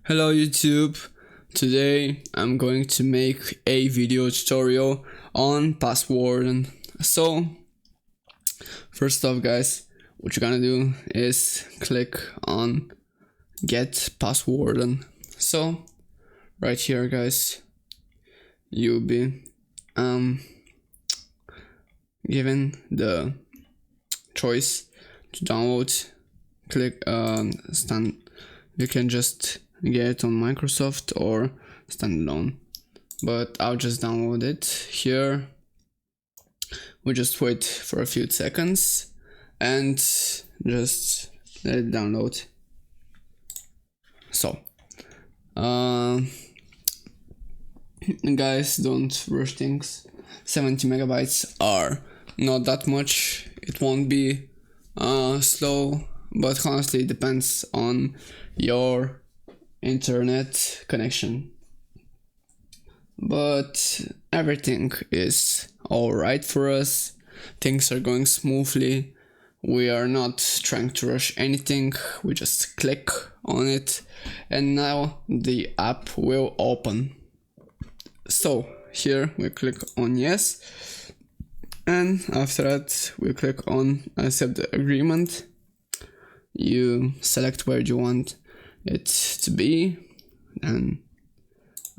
Hello YouTube, today I'm going to make a video tutorial on Passwarden. So, first off guys, what you're gonna do is click on Get Passwarden. So, right here guys, you'll be given the choice to download. Click you can just get it on Microsoft or standalone, but I'll just download it here. We just wait for a few seconds and just let it download. So guys, don't rush things. 70 megabytes are not that much. It won't be slow, but honestly it depends on your internet connection. But everything is alright for us. Things are going smoothly. We are not trying to rush anything. We just click on it and now the app will open. So here we click on yes, and after that we click on accept the agreement. You select where you want it to be, and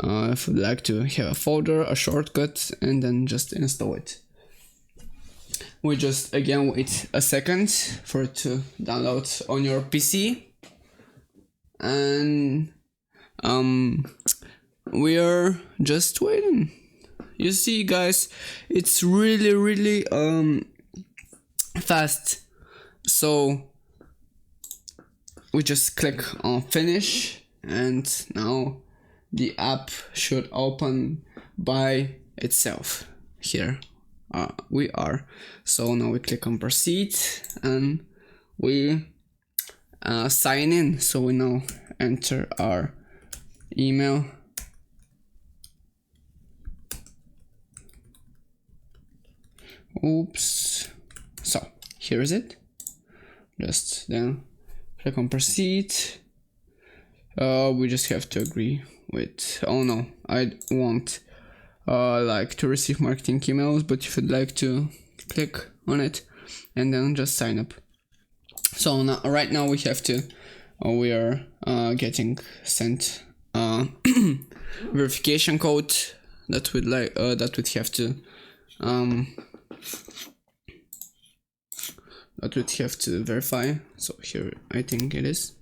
if you'd like to have a folder, a shortcut, and then just install it. We just again wait a second for it to download on your PC, and we are just waiting. You see guys, it's really fast. So we just click on finish and now the app should open by itself. Here we are. So now we click on proceed and we sign in. So we now enter our email. Oops. So here is it. Just then click on proceed. We just have to agree with, oh no, I won't like to receive marketing emails, but if you'd like to click on it and then just sign up. So now, right now we have to, we are getting sent verification code that would like that would have to verify. So here I think it is.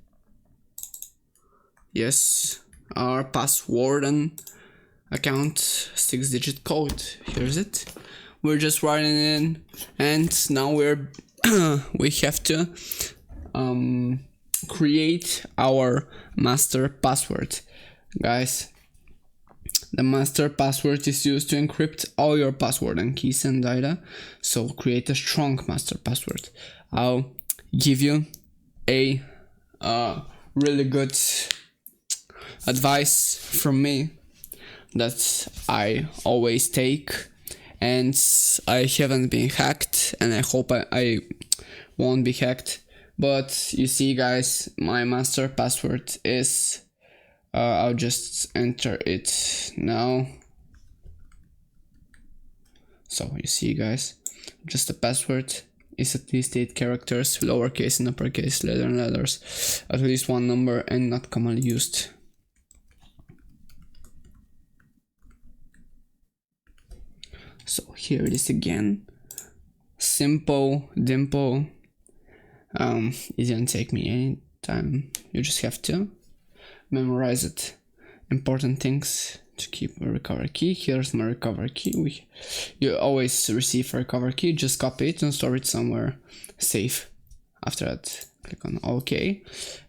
Yes, our Passwarden account 6-digit code. Here's it. We're just writing in, and now we're we have to create our master password. Guys, the master password is used to encrypt all your password and keys and data, so create a strong master password. I'll give you a really good advice from me that I always take, and I haven't been hacked, and I hope I won't be hacked. But you see guys, my master password is I'll just enter it now. So you see guys, just a password is at least 8 characters, lowercase and uppercase, letters, at least one number, and not commonly used. So here it is again. Simple, dimple. It didn't take me any time. You just have to memorize it. Important things to keep a recovery key. Here's my recovery key. You always receive a recovery key. Just copy it and store it somewhere safe. After that, click on OK,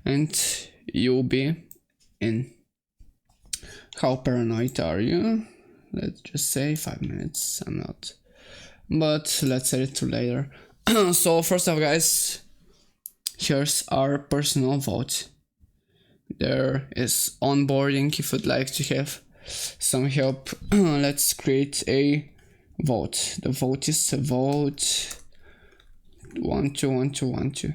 and you'll be in. How paranoid are you? Let's just say 5 minutes. I'm not, but let's set it to later. So first off guys, here's our personal vote. There is onboarding if you'd like to have some help. Let's create a vote. The vote is vote 121212.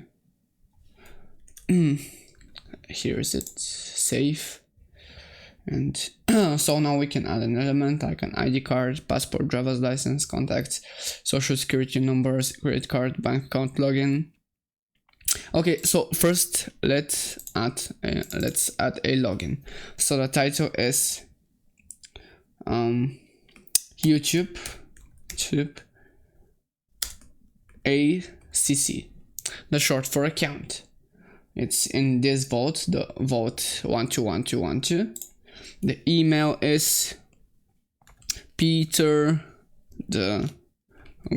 Here is it. Save. And so now we can add an element like an ID card, passport, driver's license, contacts, social security numbers, credit card, bank account, login. Okay, so first let's add a login. So the title is YouTube ACC, the short for account. It's in this vault, the vault 121212. The email is Peter the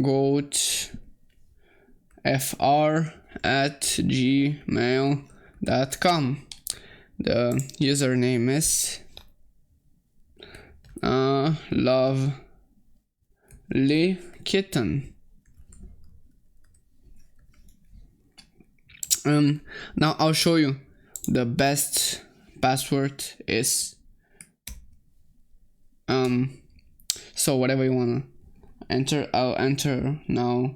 goat fr@gmail.com. The username is lovely kitten. Now I'll show you the best password is so whatever you wanna enter, I'll enter now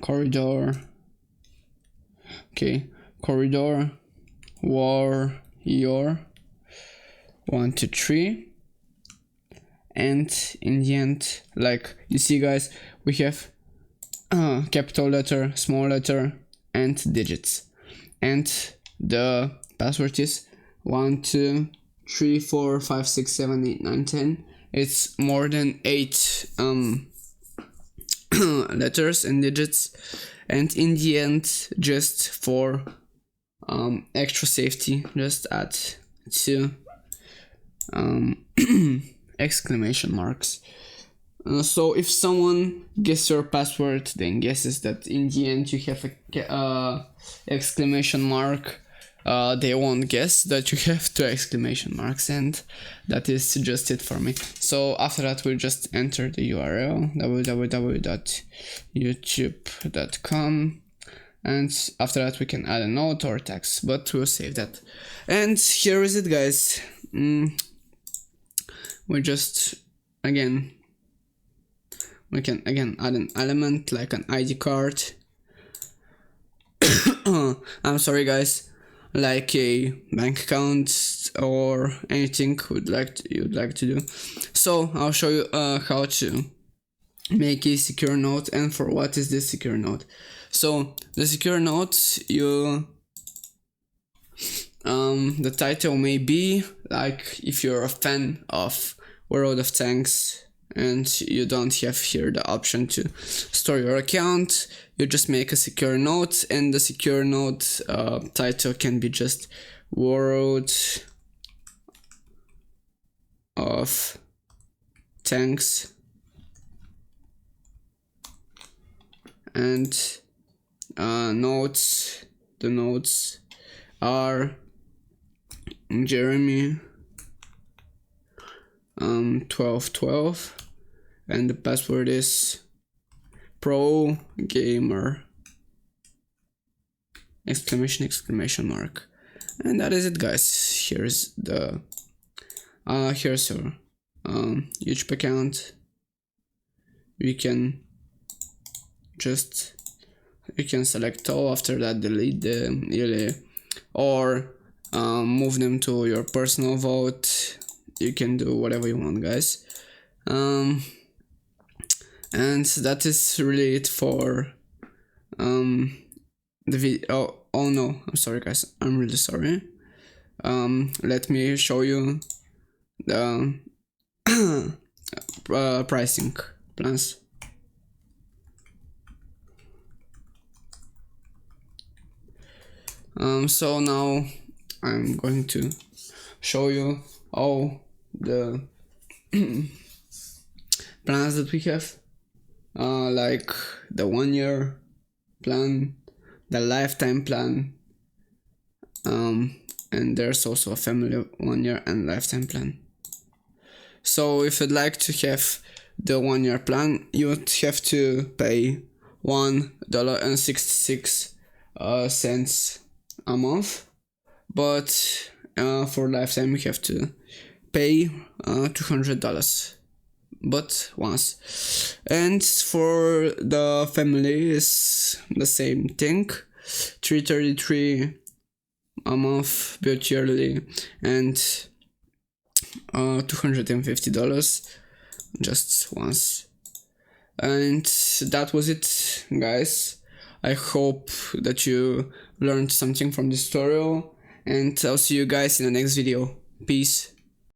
corridor, okay, corridor warrior 123. And in the end, like you see guys, we have capital letter, small letter, and digits. And the password is 1 2 3 4 5 6 7 8 9 10. It's more than 8 letters and digits. And in the end, just for extra safety, just add 2 exclamation marks. So if someone guesses your password, then guesses that in the end you have a exclamation mark, they won't guess that you have 2 exclamation marks, and that is just it for me. So after that we'll just enter the URL www.youtube.com, and after that we can add a note or text, but we'll save that. And here is it guys. We just we can again add an element like an ID card. I'm sorry guys, like a bank account or anything you'd like to do. So I'll show you how to make a secure note and for what is this secure note. So the secure note, the title may be like, if you're a fan of World of Tanks and you don't have here the option to store your account, you just make a secure note, and the secure note title can be just World of Tanks, and notes, the notes are Jeremy 1212, and the password is pro gamer exclamation mark. And that is it guys. Here's the here's your YouTube account. You can select all, after that delete the or move them to your personal vault. You can do whatever you want guys. And that is really it for the video. Oh no, I'm sorry guys, I'm really sorry. Let me show you the pricing plans. So now I'm going to show you all the plans that we have, like the 1 year plan, the lifetime plan, and there's also a family 1 year and lifetime plan. So if you'd like to have the 1 year plan, you would have to pay $1.66 a month, but for lifetime you have to pay $200 but once. And for the family is the same thing, $333 a month built yearly, and $250 just once. And that was it, guys. I hope that you learned something from this tutorial, and I'll see you guys in the next video. Peace.